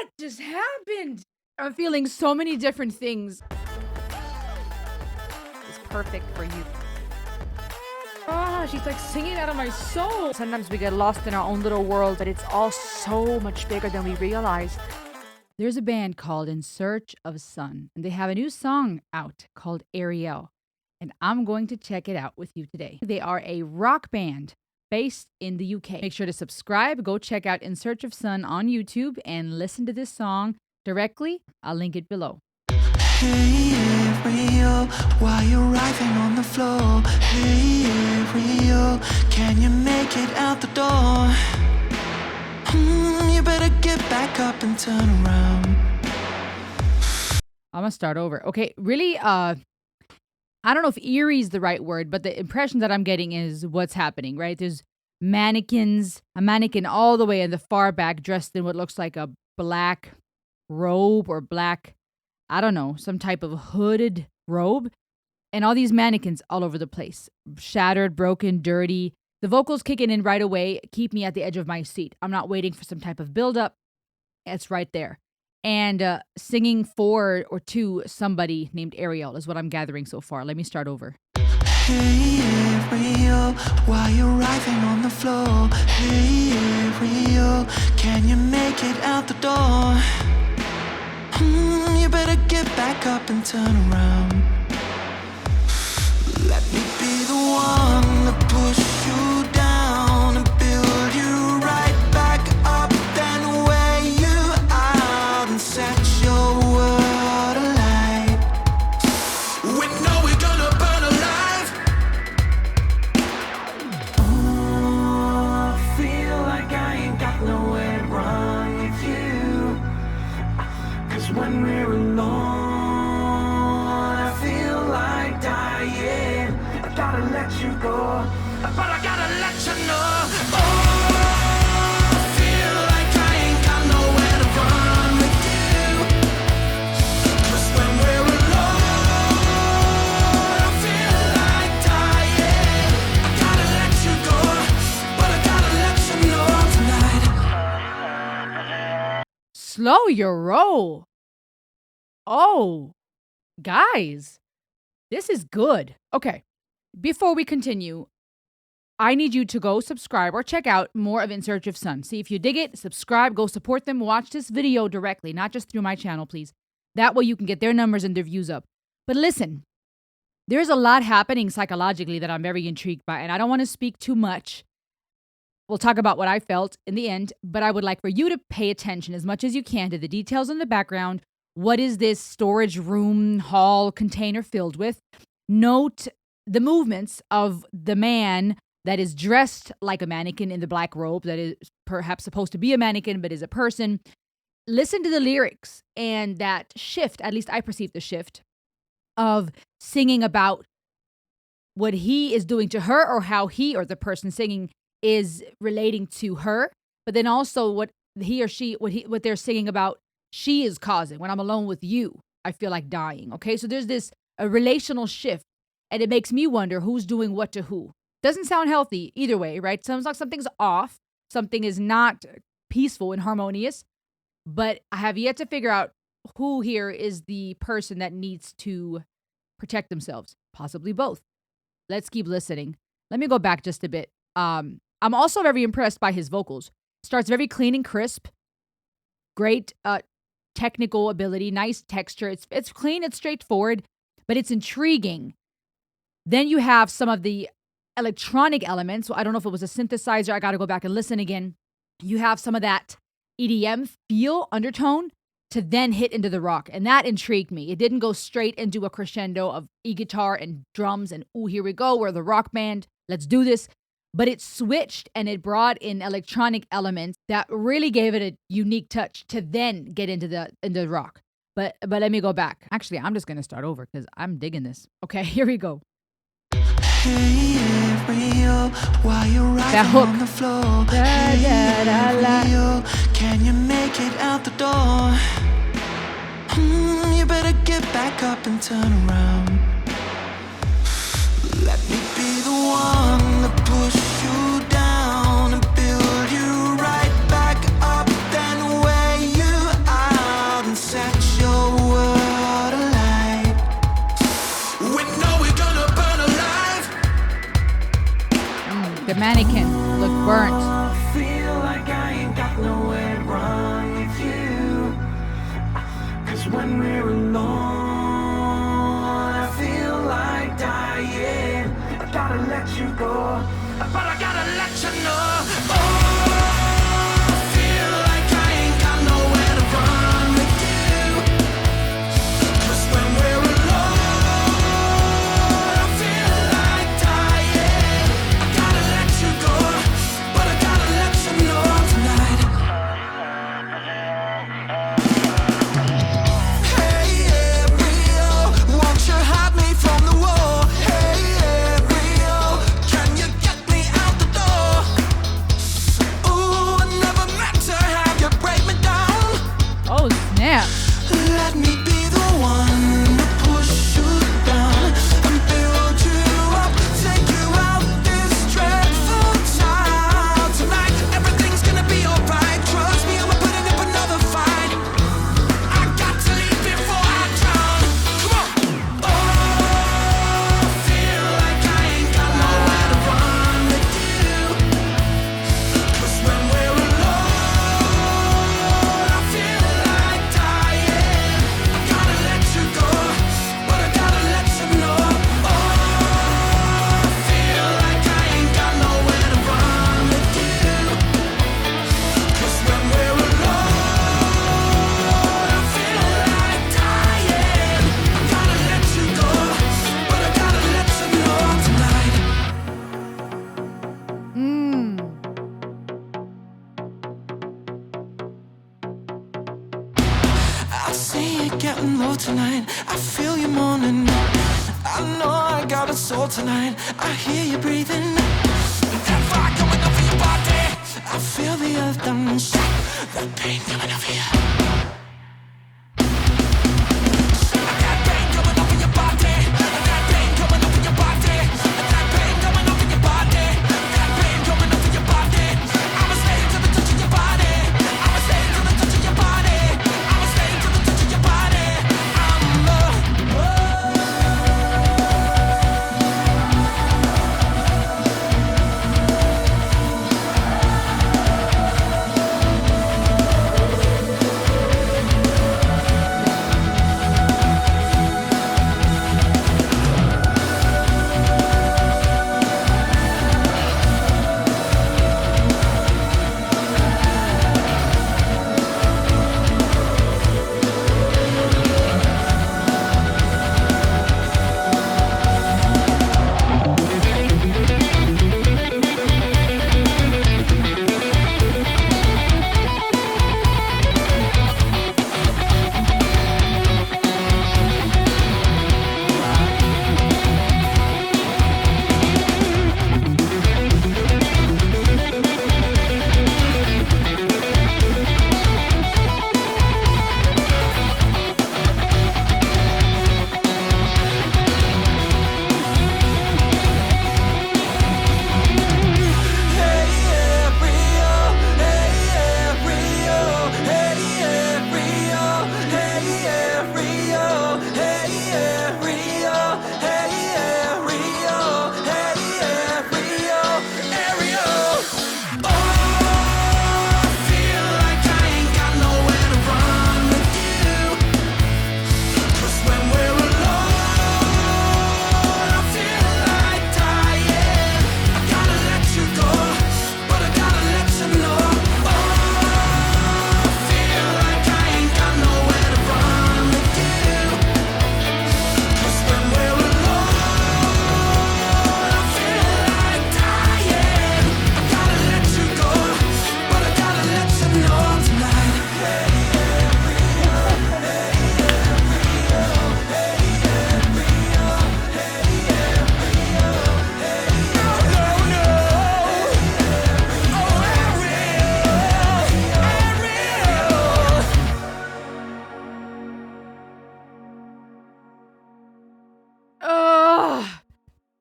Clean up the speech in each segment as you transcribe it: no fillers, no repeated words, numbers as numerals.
What just happened? I'm feeling so many different things. It's perfect for you. Ah, she's like singing out of my soul. Sometimes we get lost in our own little world, but it's all so much bigger than we realize. There's a band called In Search of Sun, and they have a new song out called Ariel, and I'm going to check it out with you today. They are a rock band based in the UK. Make sure to subscribe, go check out In Search of Sun on YouTube, and listen to this song directly. I'll link it below. Hey Ariel, why you writhing on the floor? Hey Ariel, can you make it out the door? You better get back up and turn around. I'm gonna start over. Okay, really, I don't know if eerie is the right word, but the impression that I'm getting is what's happening, right? There's mannequins, a mannequin all the way in the far back dressed in what looks like a black robe or black, I don't know, some type of hooded robe. And all these mannequins all over the place. Shattered, broken, dirty. The vocals kicking in right away keep me at the edge of my seat. I'm not waiting for some type of build-up. It's right there. And singing for or to somebody named Ariel is what I'm gathering so far. Let me start over. Hey Ariel, why you writhing on the floor? Hey Ariel, can you make it out the door? You better get back up and turn around. Let me be the one to push you down and build you right back up, then wear you out and set your world alight. We know we're gonna burn alive. Oh, I feel like I ain't got nowhere to run with you. 'Cause when we're alone, I feel like dying. I gotta let you go, but I gotta let you know. Oh, I feel like I ain't got nowhere to run with you. 'Cause when we're alone, I feel like dying. I gotta let you go, but I gotta let you know tonight. Slow your roll. Oh, guys, this is good. Okay, before we continue, I need you to go subscribe or check out more of In Search of Sun. See if you dig it, subscribe, go support them, watch this video directly, not just through my channel, please. That way you can get their numbers and their views up. But listen, there's a lot happening psychologically that I'm very intrigued by, and I don't want to speak too much. We'll talk about what I felt in the end, but I would like for you to pay attention as much as you can to the details in the background. What is this storage room, hall, container filled with? Note the movements of the man that is dressed like a mannequin in the black robe that is perhaps supposed to be a mannequin but is a person. Listen to the lyrics and that shift, at least I perceive the shift, of singing about what he is doing to her or how he or the person singing is relating to her, but then also what he or she, what they're singing about she is causing. When I'm alone with you, I feel like dying. Okay, so there's this a relational shift, and it makes me wonder who's doing what to who. Doesn't sound healthy either way, right? Sounds like something's off. Something is not peaceful and harmonious. But I have yet to figure out who here is the person that needs to protect themselves. Possibly both. Let's keep listening. Let me go back just a bit. I'm also very impressed by his vocals. Starts very clean and crisp. Great technical ability, nice texture. It's clean, it's straightforward, but it's intriguing. Then you have some of the electronic elements. So I don't know if it was a synthesizer. I got to go back and listen again. You have some of that EDM feel undertone to then hit into the rock. And that intrigued me. It didn't go straight into a crescendo of e-guitar and drums and, ooh, here we go. We're the rock band. Let's do this. But it switched and it brought in electronic elements that really gave it a unique touch to then get into the rock. But let me go back. Actually, I'm just going to start over because I'm digging this. Okay, here we go. Hey Ariel, why you That riding hook. on the floor? Hey Ariel, can you make it out the door? You better get back up and turn around. Let me be the one to push you down and build you right back up, then wear you out. mannequin look burnt. I feel like I ain't got nowhere to run with you. 'Cause when we're alone, I feel like dying. I gotta let you go, but I gotta let you know. Oh, I feel like I ain't got nowhere to run with you. 'Cause when we're alone, I feel like dying. I gotta let you go, but I gotta let you know tonight. Hey, yeah, Rio, won't you hide me from the war? Hey, yeah, Rio, can you get me out the door? Ooh, I never meant to have you break me down. Oh, snap. Let me be the one to push you down and build you up, take you out this dreadful town. Tonight, everything's gonna be alright. Trust me, I'm putting up another fight. I got to leave before I drown. Come on. Oh, I feel like I ain't got nowhere to run with you. 'Cause when we're alone, I feel like dying. I gotta let you go, but I gotta let you know. Oh, I feel like I ain't got nowhere to run with you. 'Cause when we're alone, I feel like dying. I gotta let you go, but I gotta let you know tonight. I see you getting low tonight. I feel you moaning. I know I got a soul tonight. I hear you breathing. That fire coming up for your body. I feel the earth down shake. That pain coming up for you. That pain coming up for your body. That pain coming up for your body. That pain coming up for your body. That pain coming up for your body. I'm a slave to the touch of your body. I'm a slave to the touch of your body. I'm a slave to the touch of your body. I'm a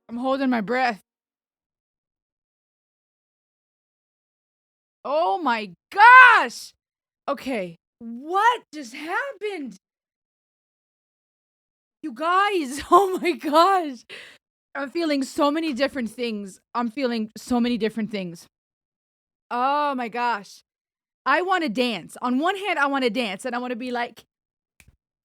I'm holding my breath. Oh my gosh! Okay, what just happened? You guys, oh my gosh. I'm feeling so many different things. I'm feeling so many different things. Oh my gosh. I wanna dance. On one hand, I wanna dance, and I wanna be like,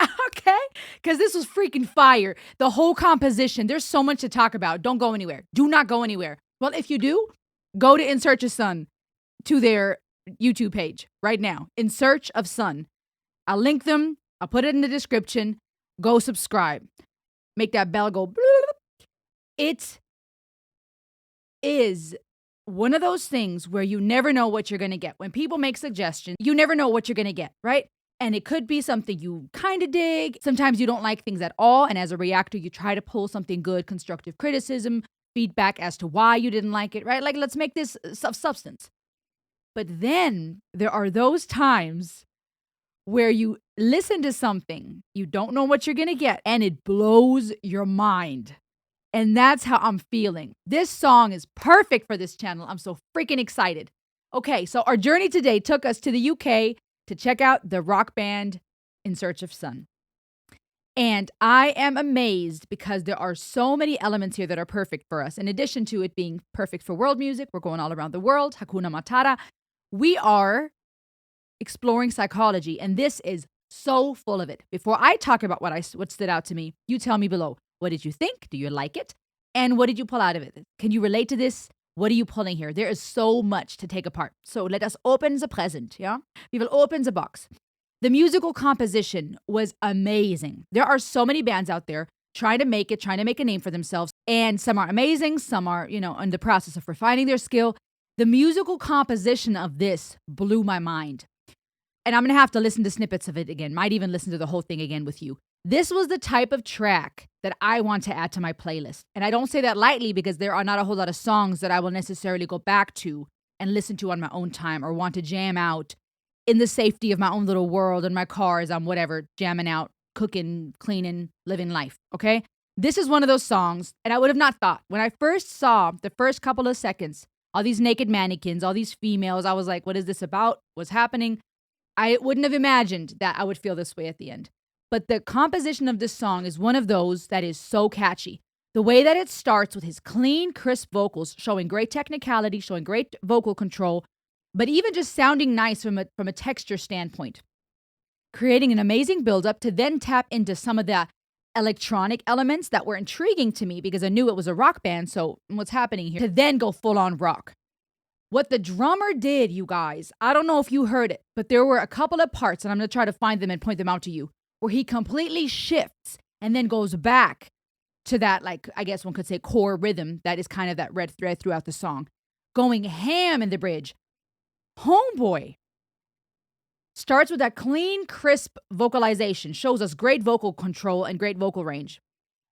okay, because this was freaking fire. The whole composition, there's so much to talk about. Don't go anywhere. Do not go anywhere. Well, if you do, go to In Search of Sun to their YouTube page right now. In Search of Sun. I'll link them. I'll put it in the description. Go subscribe. Make that bell go. Bloop. It is one of those things where you never know what you're going to get. When people make suggestions, you never know what you're going to get, right? And it could be something you kind of dig. Sometimes you don't like things at all. And as a reactor, you try to pull something good, constructive criticism, feedback as to why you didn't like it, right? Like, let's make this of substance. But then there are those times where you listen to something, you don't know what you're going to get, and it blows your mind. And that's how I'm feeling. This song is perfect for this channel. I'm so freaking excited. Okay, so our journey today took us to the UK to check out the rock band In Search of Sun. And I am amazed because there are so many elements here that are perfect for us. In addition to it being perfect for world music, we're going all around the world, Hakuna Matata. We are exploring psychology, and this is so full of it. Before I talk about what stood out to me, you tell me below. What did you think? Do you like it? And what did you pull out of it? Can you relate to this? What are you pulling here? There is so much to take apart. So let us open the present, yeah? We will open the box. The musical composition was amazing. There are so many bands out there trying to make a name for themselves. And some are amazing. Some are, in the process of refining their skill. The musical composition of this blew my mind. And I'm going to have to listen to snippets of it again. Might even listen to the whole thing again with you. This was the type of track that I want to add to my playlist. And I don't say that lightly because there are not a whole lot of songs that I will necessarily go back to and listen to on my own time or want to jam out in the safety of my own little world in my car as I'm whatever, jamming out, cooking, cleaning, living life, okay? This is one of those songs, and I would have not thought. When I first saw the first couple of seconds, all these naked mannequins, all these females, I was like, what is this about? What's happening? I wouldn't have imagined that I would feel this way at the end. But the composition of this song is one of those that is so catchy. The way that it starts with his clean, crisp vocals, showing great technicality, showing great vocal control, but even just sounding nice from a texture standpoint. Creating an amazing buildup to then tap into some of the electronic elements that were intriguing to me because I knew it was a rock band, so what's happening here? To then go full on rock. What the drummer did, you guys, I don't know if you heard it, but there were a couple of parts, and I'm going to try to find them and point them out to you, where he completely shifts and then goes back to that, like, I guess one could say core rhythm that is kind of that red thread throughout the song. Going ham in the bridge. Homeboy starts with that clean, crisp vocalization, shows us great vocal control and great vocal range.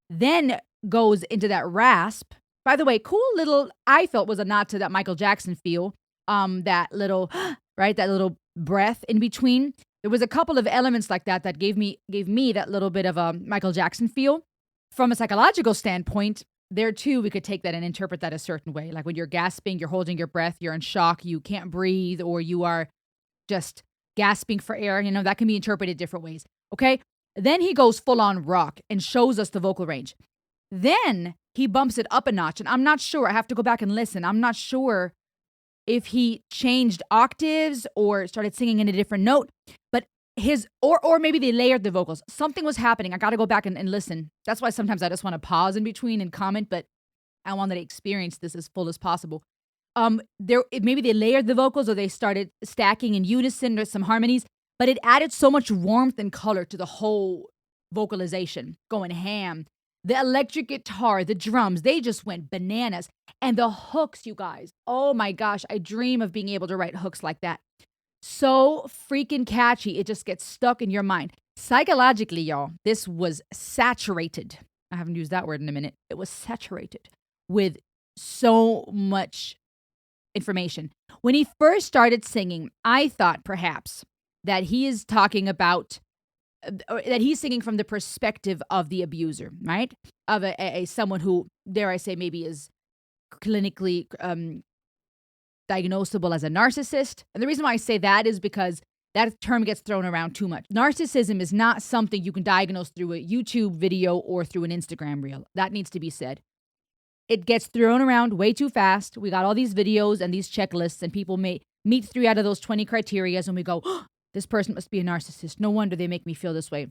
Then goes into that rasp. By the way, cool little, I felt was a nod to that Michael Jackson feel. That little, right, that little breath in between. There was a couple of elements like that gave me that little bit of a Michael Jackson feel. From a psychological standpoint, there too, we could take that and interpret that a certain way. Like when you're gasping, you're holding your breath, you're in shock, you can't breathe, or you are just gasping for air. That can be interpreted different ways. Okay. Then he goes full on rock and shows us the vocal range. Then he bumps it up a notch. And I'm not sure. I have to go back and listen. I'm not sure if he changed octaves or started singing in a different note. But or maybe they layered the vocals. Something was happening. I got to go back and listen. That's why sometimes I just want to pause in between and comment, but I wanted to experience this as full as possible. Maybe they layered the vocals or they started stacking in unison or some harmonies, but it added so much warmth and color to the whole vocalization, going ham. The electric guitar, the drums, they just went bananas. And the hooks, you guys. Oh my gosh, I dream of being able to write hooks like that. So freaking catchy. It just gets stuck in your mind. Psychologically, y'all, this was saturated. I haven't used that word in a minute. It was saturated with so much information. When he first started singing, I thought perhaps that he is talking about, that he's singing from the perspective of the abuser, right? Of a someone who, dare I say, maybe is clinically diagnosable as a narcissist. And the reason why I say that is because that term gets thrown around too much. Narcissism is not something you can diagnose through a YouTube video or through an Instagram reel. That needs to be said. it gets thrown around way too fast. We got all these videos and these checklists, and people may meet 3 out of those 20 criterias, and we go, oh, this person must be a narcissist. No wonder they make me feel this way.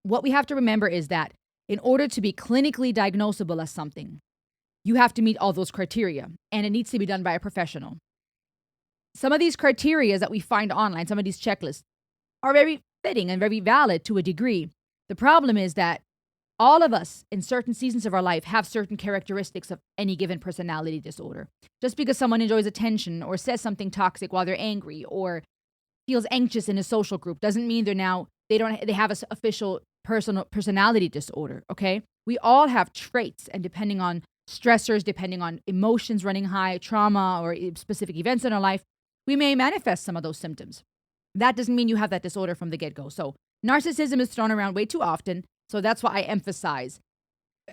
What we have to remember is that in order to be clinically diagnosable as something, you have to meet all those criteria, and it needs to be done by a professional. Some of these criteria that we find online, some of these checklists, are very fitting and very valid to a degree. The problem is that all of us in certain seasons of our life have certain characteristics of any given personality disorder. Just because someone enjoys attention or says something toxic while they're angry or feels anxious in a social group doesn't mean they have an official personality disorder, okay? We all have traits, and depending on stressors, depending on emotions running high, trauma, or specific events in our life, we may manifest some of those symptoms. That doesn't mean you have that disorder from the get-go. So narcissism is thrown around way too often. So that's why I emphasize.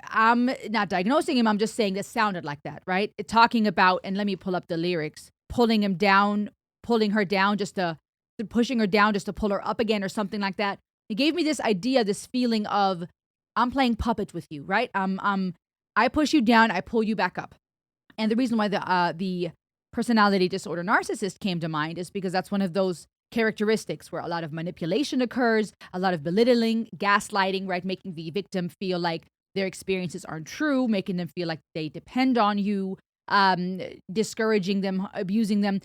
I'm not diagnosing him. I'm just saying this sounded like that, right? Talking about, and let me pull up the lyrics, pulling him down, pulling her down pushing her down just to pull her up again or something like that. It gave me this idea, this feeling of I'm playing puppet with you, right? I push you down, I pull you back up. And the reason why the personality disorder narcissist came to mind is because that's one of those characteristics where a lot of manipulation occurs, a lot of belittling, gaslighting, right? Making the victim feel like their experiences aren't true, making them feel like they depend on you, discouraging them, abusing them.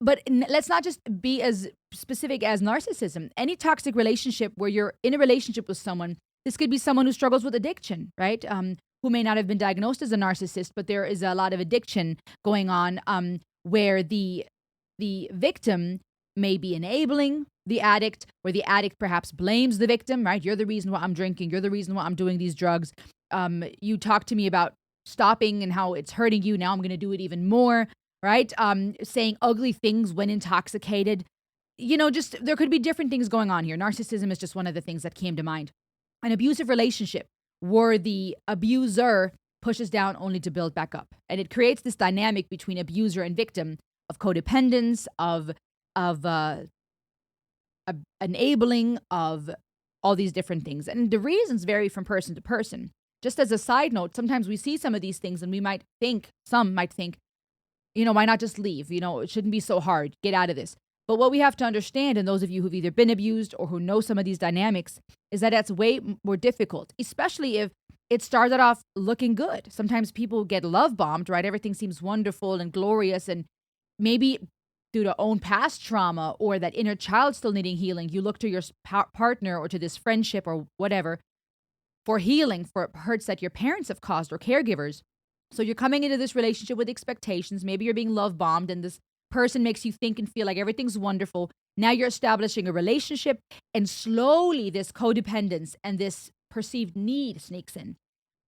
But let's not just be as specific as narcissism. Any toxic relationship where you're in a relationship with someone, this could be someone who struggles with addiction, right? Who may not have been diagnosed as a narcissist, but there is a lot of addiction going on where the victim may be enabling the addict, where the addict perhaps blames the victim, right? You're the reason why I'm drinking. You're the reason why I'm doing these drugs. You talk to me about stopping and how it's hurting you. Now I'm going to do it even more, right? Saying ugly things when intoxicated. Just there could be different things going on here. Narcissism is just one of the things that came to mind. An abusive relationship where the abuser pushes down only to build back up. And it creates this dynamic between abuser and victim of codependence, of enabling, of all these different things. And the reasons vary from person to person. Just as a side note, sometimes we see some of these things and some might think, why not just leave? It shouldn't be so hard. Get out of this. But what we have to understand, and those of you who've either been abused or who know some of these dynamics, is that it's way more difficult, especially if it started off looking good. Sometimes people get love bombed, right? Everything seems wonderful and glorious, and maybe due to own past trauma or that inner child still needing healing, you look to your partner or to this friendship or whatever for healing for hurts that your parents have caused or caregivers. So you're coming into this relationship with expectations. Maybe you're being love bombed and this person makes you think and feel like everything's wonderful. Now you're establishing a relationship, and slowly this codependence and this perceived need sneaks in.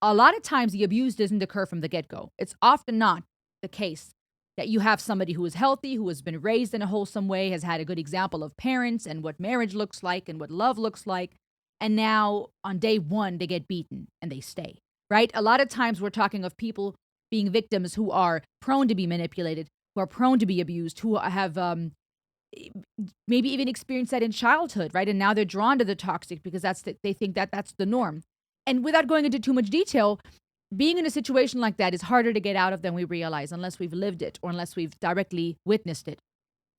A lot of times the abuse doesn't occur from the get-go. It's often not the case that you have somebody who is healthy, who has been raised in a wholesome way, has had a good example of parents and what marriage looks like and what love looks like. And now on day one, they get beaten and they stay, right? A lot of times we're talking of people being victims who are prone to be manipulated, who are prone to be abused, who have maybe even experienced that in childhood, right? And now they're drawn to the toxic because they think that that's the norm. And without going into too much detail, being in a situation like that is harder to get out of than we realize unless we've lived it or unless we've directly witnessed it.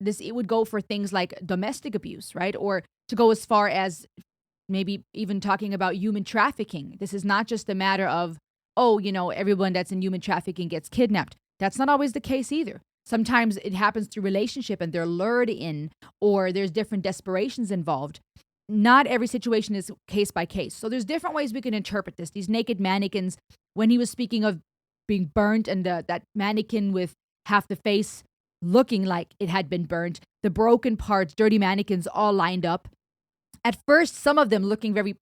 It would go for things like domestic abuse, right? Or to go as far as maybe even talking about human trafficking. This is not just a matter of, everyone that's in human trafficking gets kidnapped. That's not always the case either. Sometimes it happens through relationship and they're lured in, or there's different desperations involved. Not every situation is case by case. So there's different ways we can interpret this. These naked mannequins, when he was speaking of being burnt and that mannequin with half the face looking like it had been burnt, the broken parts, dirty mannequins all lined up. At first, some of them looking very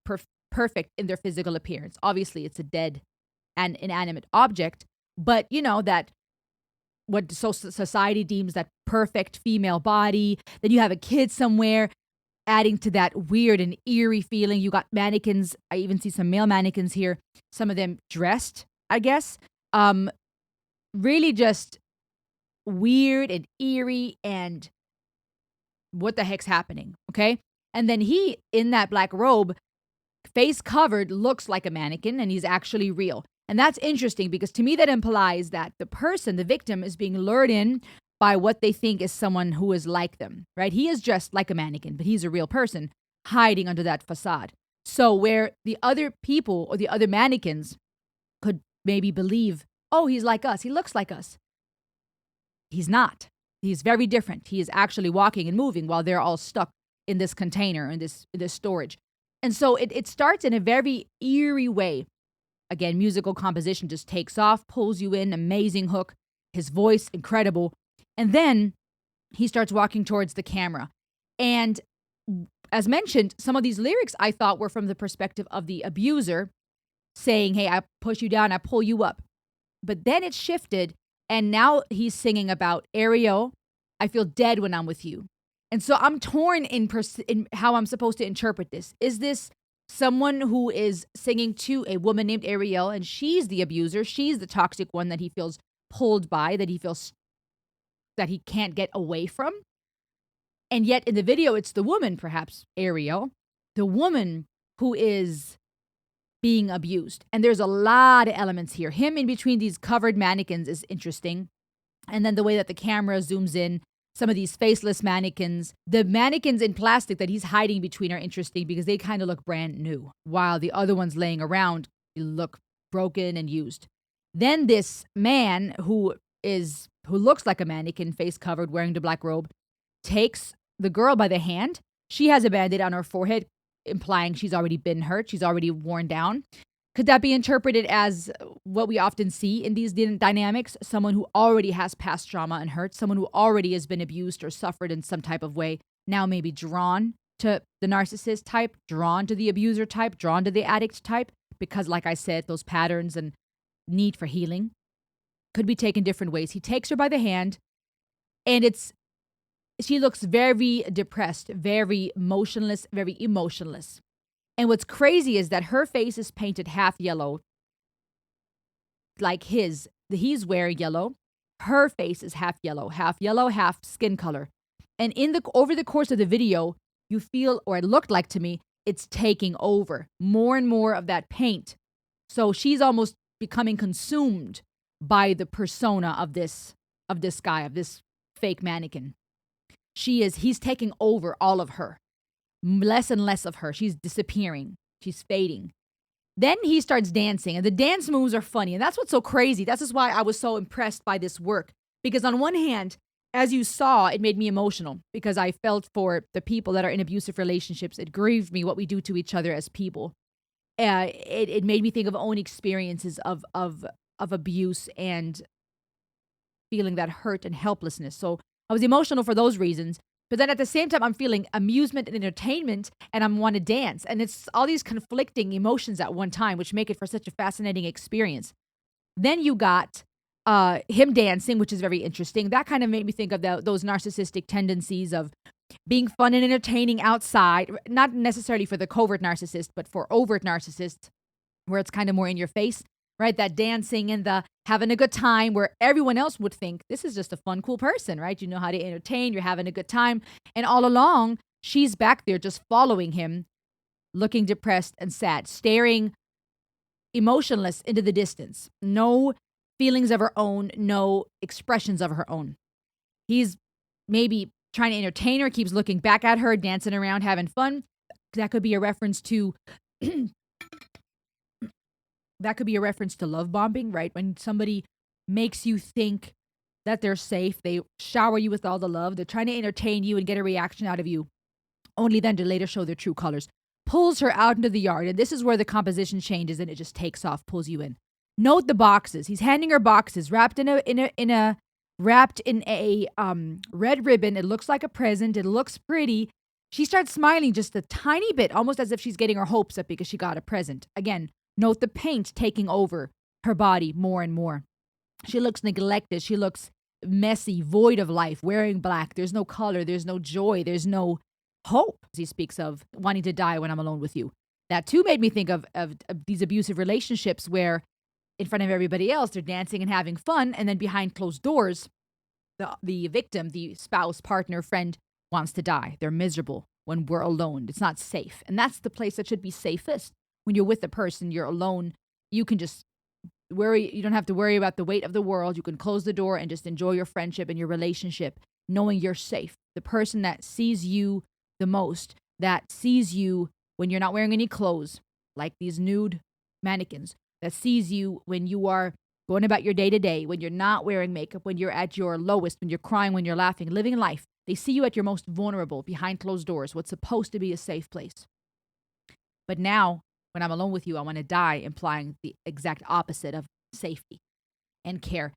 perfect in their physical appearance. Obviously, it's a dead and inanimate object, but that what society deems that perfect female body. Then you have a kid somewhere, adding to that weird and eerie feeling. You got mannequins. I even see some male mannequins here. Some of them dressed, I guess. Really just weird and eerie and what the heck's happening, okay? And then he, in that black robe, face covered, looks like a mannequin, and he's actually real. And that's interesting because to me that implies that the person, the victim, is being lured in by what they think is someone who is like them, right? He is dressed like a mannequin, but he's a real person hiding under that facade. So where the other people or the other mannequins could maybe believe, oh, he's like us, he looks like us. He's not. He's very different. He is actually walking and moving while they're all stuck in this container, in this storage. And so it starts in a very eerie way. Again, musical composition just takes off, pulls you in, amazing hook, his voice, incredible. And then he starts walking towards the camera. And as mentioned, some of these lyrics I thought were from the perspective of the abuser saying, hey, I push you down, I pull you up. But then it shifted, and now he's singing about Ariel, I feel dead when I'm with you. And so I'm torn in how I'm supposed to interpret this. Is this someone who is singing to a woman named Ariel, and she's the abuser, she's the toxic one that he feels pulled by, that he feels that he can't get away from? And yet in the video, it's the woman, perhaps Ariel, the woman who is being abused. And there's a lot of elements here. Him in between these covered mannequins is interesting. And then the way that the camera zooms in, some of these faceless mannequins. The mannequins in plastic that he's hiding between are interesting because they kind of look brand new, while the other ones laying around look broken and used. Then this man who looks like a mannequin, face covered, wearing the black robe, takes the girl by the hand. She has a band-aid on her forehead, implying she's already been hurt. She's already worn down. Could that be interpreted as what we often see in these dynamics? Someone who already has past trauma and hurt, someone who already has been abused or suffered in some type of way, now maybe drawn to the narcissist type, drawn to the abuser type, drawn to the addict type, because like I said, those patterns and need for healing could be taken different ways. He takes her by the hand, and she looks very depressed, very motionless, very emotionless. And what's crazy is that her face is painted half yellow, like his. He's wearing yellow. Her face is half yellow, half skin color. And over the course of the video, you feel, or it looked like to me, it's taking over more and more of that paint. So she's almost becoming consumed by the persona of this guy, of this fake mannequin. He's taking over all of her. Less and less of her. She's disappearing. She's fading. Then he starts dancing, and the dance moves are funny. And that's what's so crazy. This is why I was so impressed by this work. Because on one hand, as you saw, it made me emotional because I felt for the people that are in abusive relationships. It grieved me what we do to each other as people. It made me think of own experiences of abuse and feeling that hurt and helplessness. So I was emotional for those reasons. But then at the same time, I'm feeling amusement and entertainment, and I want to dance. And it's all these conflicting emotions at one time, which make it for such a fascinating experience. Then you got him dancing, which is very interesting. That kind of made me think of those narcissistic tendencies of being fun and entertaining outside, not necessarily for the covert narcissist, but for overt narcissists, where it's kind of more in your face. Right, that dancing and the having a good time where everyone else would think this is just a fun, cool person, right? You know how to entertain, you're having a good time. And all along, she's back there just following him, looking depressed and sad, staring emotionless into the distance. No feelings of her own, no expressions of her own. He's maybe trying to entertain her, keeps looking back at her, dancing around, having fun. That could be a reference to... That could be a reference to love bombing, right? When somebody makes you think that they're safe, they shower you with all the love, they're trying to entertain you and get a reaction out of you, only then to later show their true colors. Pulls her out into the yard, and this is where the composition changes and it just takes off, pulls you in. Note the boxes. He's handing her boxes wrapped in a red ribbon. It looks like a present. It looks pretty. She starts smiling just a tiny bit, almost as if she's getting her hopes up because she got a present. Again, note the paint taking over her body more and more. She looks neglected. She looks messy, void of life, wearing black. There's no color. There's no joy. There's no hope. He speaks of wanting to die when I'm alone with you. That too made me think of these abusive relationships where in front of everybody else, they're dancing and having fun. And then behind closed doors, the victim, the spouse, partner, friend wants to die. They're miserable when we're alone. It's not safe. And that's the place that should be safest. When you're with a person, you're alone, you can just You don't have to worry about the weight of the world. You can close the door and just enjoy your friendship and your relationship, knowing you're safe. The person that sees you the most, that sees you when you're not wearing any clothes, like these nude mannequins, that sees you when you are going about your day to day, when you're not wearing makeup, when you're at your lowest, when you're crying, when you're laughing, living life. They see you at your most vulnerable, behind closed doors, what's supposed to be a safe place. But now, when I'm alone with you, I want to die, implying the exact opposite of safety and care.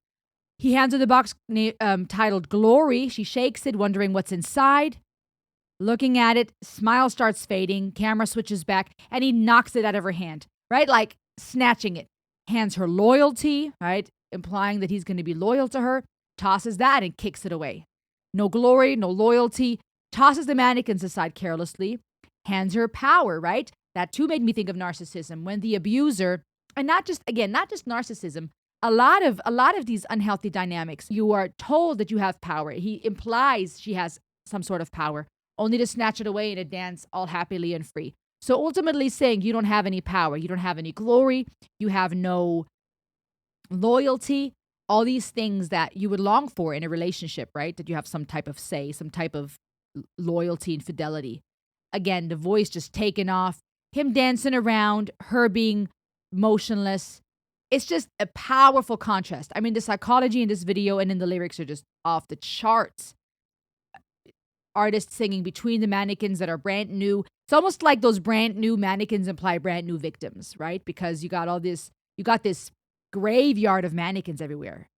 He hands her the box titled Glory. She shakes it, wondering what's inside. Looking at it, smile starts fading, camera switches back, and he knocks it out of her hand, right? Like snatching it. Hands her loyalty, right? Implying that he's going to be loyal to her. Tosses that and kicks it away. No glory, no loyalty. Tosses the mannequins aside carelessly. Hands her power, right? That too made me think of narcissism. When the abuser, and not just narcissism, a lot of these unhealthy dynamics, you are told that you have power. He implies she has some sort of power, only to snatch it away in a dance all happily and free. So ultimately saying you don't have any power, you don't have any glory, you have no loyalty, all these things that you would long for in a relationship, right? That you have some type of say, some type of loyalty and fidelity. Again, the voice just taken off, him dancing around, her being motionless. It's just a powerful contrast. I mean, the psychology in this video and in the lyrics are just off the charts. Artists singing between the mannequins that are brand new. It's almost like those brand new mannequins imply brand new victims, right? Because you got this graveyard of mannequins everywhere,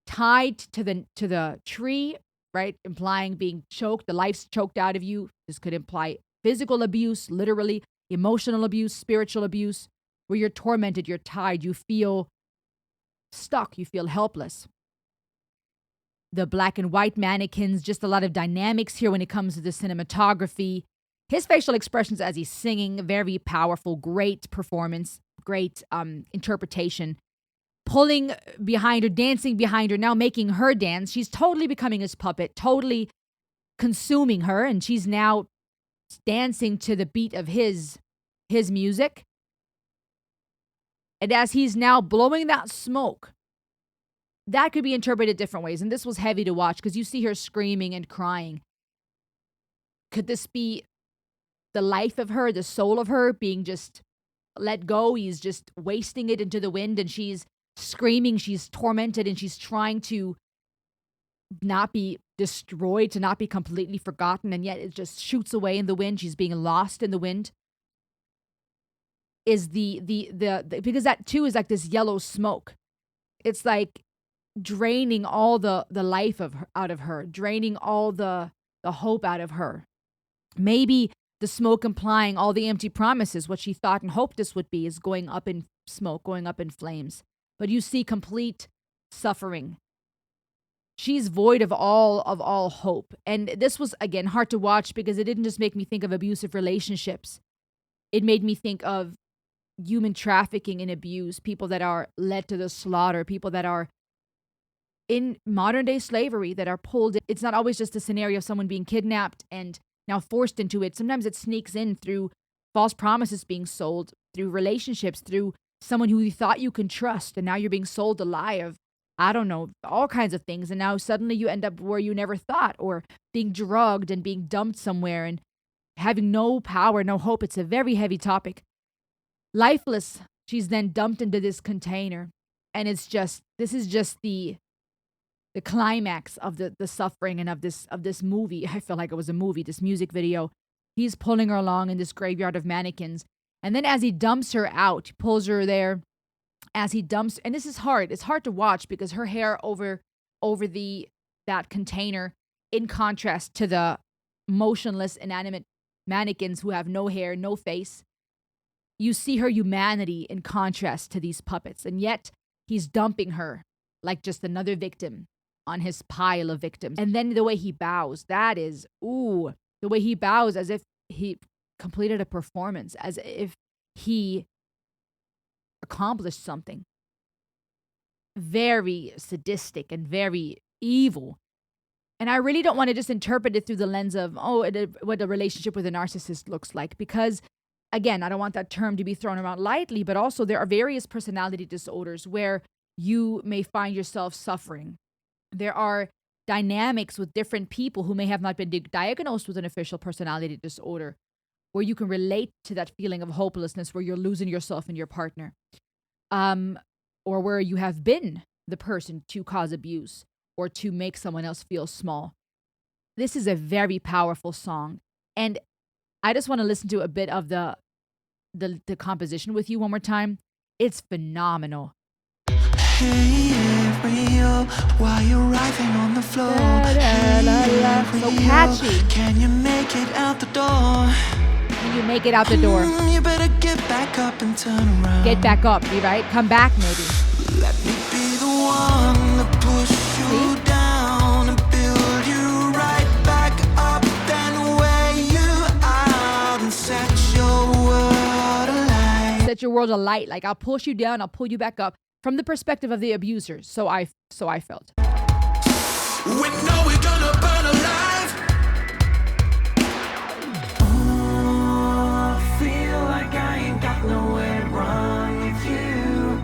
tied to the tree, right? Implying being choked, the life's choked out of you. This could imply physical abuse, literally, emotional abuse, spiritual abuse, where you're tormented, you're tied, you feel stuck, you feel helpless. The black and white mannequins, just a lot of dynamics here when it comes to the cinematography. His facial expressions as he's singing, very powerful, great performance, great interpretation. Pulling behind her, dancing behind her, now making her dance. She's totally becoming his puppet, totally consuming her, and she's now dancing to the beat of his music. And as he's now blowing that smoke, that could be interpreted different ways. And this was heavy to watch because you see her screaming and crying. Could this be the life of her, the soul of her being just let go? He's just wasting it into the wind and she's screaming, she's tormented, and she's trying to not be destroyed, to not be completely forgotten. And yet it just shoots away in the wind. She's being lost in the wind. Is the because that too is like this yellow smoke. It's like draining all the life out of her, draining all the hope out of her. Maybe the smoke implying all the empty promises, what she thought and hoped this would be, is going up in smoke, going up in flames. But you see complete suffering. She's void of all hope. And this was, again, hard to watch because it didn't just make me think of abusive relationships. It made me think of human trafficking and abuse, people that are led to the slaughter, people that are in modern day slavery that are pulled. It's not always just a scenario of someone being kidnapped and now forced into it. Sometimes it sneaks in through false promises being sold, through relationships, through someone who you thought you can trust, and now you're being sold a lie of, I don't know, all kinds of things. And now suddenly you end up where you never thought, or being drugged and being dumped somewhere and having no power, no hope. It's a very heavy topic. Lifeless, she's then dumped into this container. And this is just the climax of the suffering and of this movie. I feel like it was a movie, this music video. He's pulling her along in this graveyard of mannequins. And then as he dumps her out, he pulls her there. As he dumps, and this is hard. It's hard to watch because her hair over that container, in contrast to the motionless, inanimate mannequins who have no hair, no face. You see her humanity in contrast to these puppets. And yet he's dumping her like just another victim on his pile of victims. And then the way he bows, that is, the way he bows as if he completed a performance, as if he accomplished something. Very sadistic and very evil. And I really don't want to just interpret it through the lens of, what a relationship with a narcissist looks like, because again, I don't want that term to be thrown around lightly, but also there are various personality disorders where you may find yourself suffering. There are dynamics with different people who may have not been diagnosed with an official personality disorder, where you can relate to that feeling of hopelessness, where you're losing yourself and your partner, um, or where you have been the person to cause abuse or to make someone else feel small. This is a very powerful song, and I just want to listen to a bit of the composition with you one more time. It's phenomenal. Hey Ariel, why you arriving on the floor? Hey So Ariel, catchy. can you make it out the door? When you make it out the door, You better get back up and turn around. get back up, be right? Come back, maybe. Let me be the one to push you See? down and build you right back up, then weigh you out and set your world alight. Set your world alight. Like, I'll push you down, I'll pull you back up from the perspective of the abusers. So I felt. We know we're gonna burn alive. Oh, I feel like I ain't got nowhere to run with you.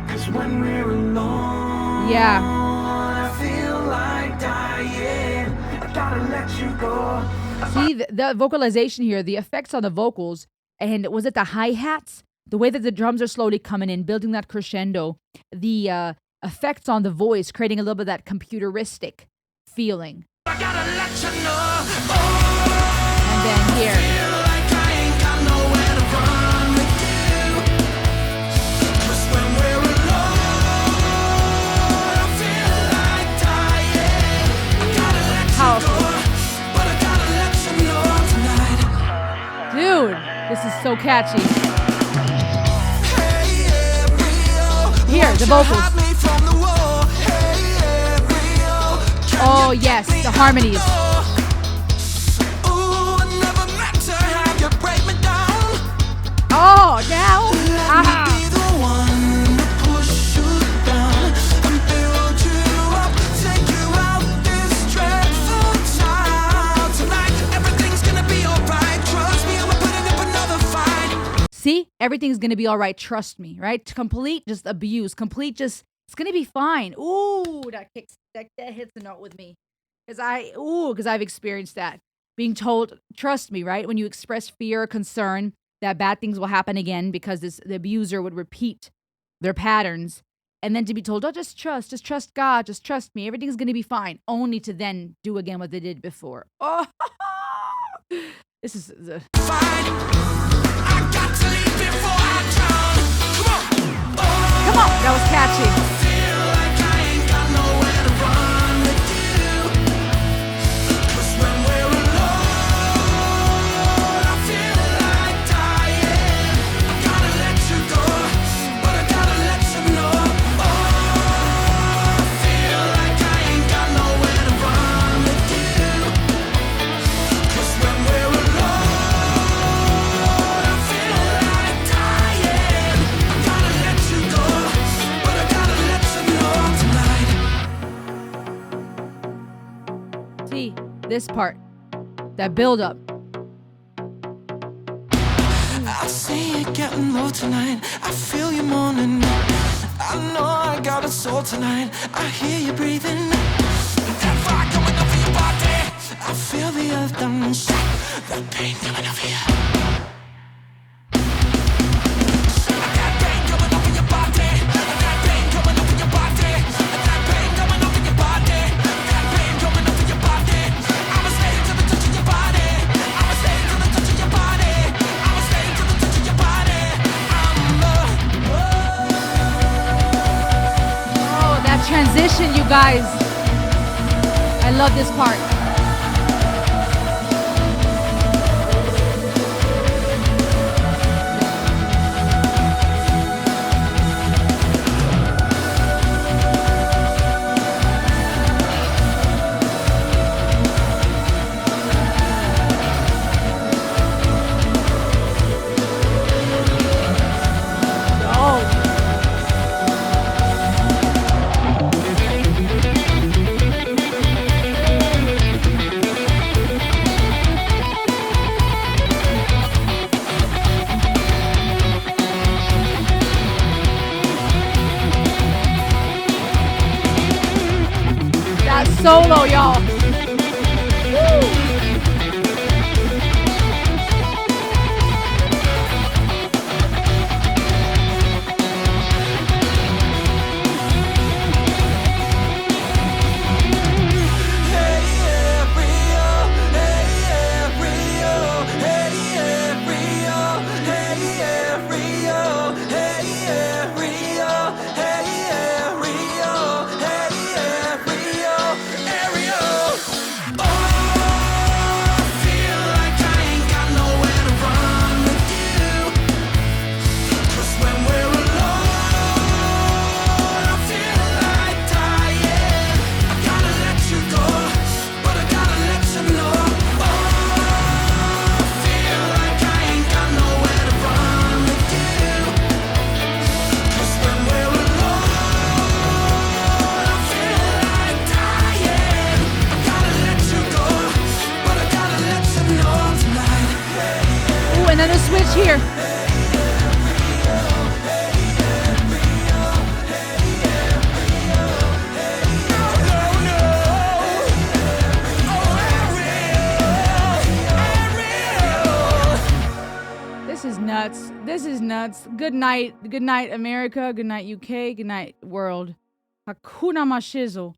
'Cause when we're alone, Yeah. I feel like dying. I gotta let you go. See, the vocalization here, the effects on the vocals, and was it the hi-hats? The way that the drums are slowly coming in, building that crescendo, the effects on the voice, creating a little bit of that computeristic feeling. I gotta let you know. Oh, And then here, feel like I ain't got nowhere to run with you. 'Cause when we're alone, I feel like dying. I gotta let you Powerful. go, but I gotta let you know tonight. dude, this is so catchy. Hey, Ariel, Here, won't the you vocals. hide me from the wall? Hey, Ariel, can Oh, you yes, get me the out harmonies. door? Ooh, I never meant to have you break me down. Oh, now? Let me Aha. be the one to push you down and build you up, take you out this dreadful time. Tonight, everything's gonna be alright. Trust me, I'm putting up another fight. See, everything's gonna be all right. Trust me, right? Complete just abuse, complete just, it's gonna be fine. Ooh, that hits the note with me. Because I've experienced that. Being told, trust me, right? When you express fear or concern that bad things will happen again because the abuser would repeat their patterns. And then to be told, oh, just trust God, just trust me, everything's gonna be fine. Only to then do again what they did before. Oh, this is Fight. I got to leave before I drown. Come on. come on, that was catchy. Feel like I ain't got nowhere to run with you. 'Cause when we're alone, I feel like dying. I gotta let you go, but I gotta let you know. Oh, I feel like I ain't got nowhere to run with you. 'Cause when we're alone, I feel like dying. I gotta let you go, but I gotta let you know tonight. See, this part, that build up. I see it getting low tonight. I feel you moaning. I know I got a soul tonight. I hear you breathing. That fire coming up in your body. I feel the earth down and shake. That pain coming over you. That pain coming up in your body. That pain coming up in your body. That pain coming up in your body. That pain coming up in your body. I'm a slave to the touch of your body. I'm a slave to the touch of your body. I'm a slave to the touch of your body. Oh, that transition, you guys. I love this part. Oh, solo, y'all. Woo. Another switch here. This is nuts. This is nuts. Good night. Good night, America. Good night, UK. Good night, world. Hakuna Mashizzle.